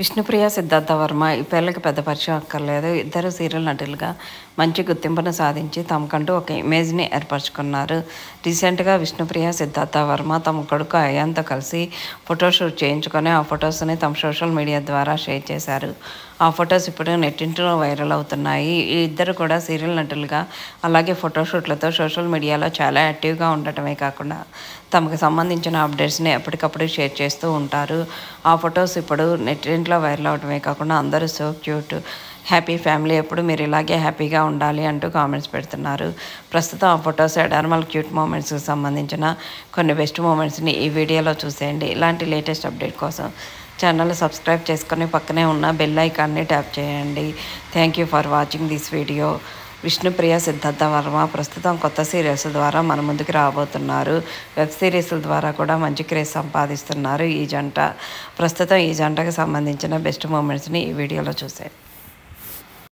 విష్ణుప్రియ, సిద్ధార్థ వర్మ ఈ పేర్లకు పెద్ద పరిచయం అక్కర్లేదు. ఇద్దరు సీరియల్ నటులుగా మంచి గుర్తింపును సాధించి తమకంటూ ఒక ఇమేజ్ని ఏర్పరచుకున్నారు. రీసెంట్గా విష్ణుప్రియ, సిద్ధార్థ వర్మ తమ కొడుకు అయాన్తో కలిసి ఫోటోషూట్ చేయించుకొని ఆ ఫొటోస్ని తమ సోషల్ మీడియా ద్వారా షేర్ చేశారు. ఆ ఫొటోస్ ఇప్పుడు నెట్టింట్లో వైరల్ అవుతున్నాయి. ఈ ఇద్దరు కూడా సీరియల్ నటులుగా అలాగే ఫోటోషూట్లతో సోషల్ మీడియాలో చాలా యాక్టివ్గా ఉండటమే కాకుండా తమకు సంబంధించిన అప్డేట్స్ని ఎప్పటికప్పుడు షేర్ చేస్తూ ఉంటారు. ఆ ఫొటోస్ ఇప్పుడు నెట్టింట్లో వైరల్ అవడమే కాకుండా అందరూ సో క్యూట్, హ్యాపీ ఫ్యామిలీ, ఎప్పుడు మీరు ఇలాగే హ్యాపీగా ఉండాలి అంటూ కామెంట్స్ పెడుతున్నారు. ప్రస్తుతం ఆ ఫొటోస్ నార్మల్ క్యూట్ మూమెంట్స్కి సంబంధించిన కొన్ని బెస్ట్ మూమెంట్స్ని ఈ వీడియోలో చూసేయండి. ఇలాంటి లేటెస్ట్ అప్డేట్ కోసం ఛానల్ సబ్స్క్రైబ్ చేసుకొని పక్కనే ఉన్న బెల్ ఐకాన్ని ట్యాప్ చేయండి. Thank you for watching this video. Vishnupriya, Siddhartha Varma ప్రస్తుతం కొత్త సీరియల్స్ ద్వారా మన ముందుకు రాబోతున్నారు. వెబ్ సిరీస్ల ద్వారా కూడా మంచి క్రేజ్ సంపాదిస్తున్నారు ఈ జంట. ప్రస్తుతం ఈ జంటకు సంబంధించిన బెస్ట్ మూమెంట్స్ని ఈ వీడియోలో చూసేయండి.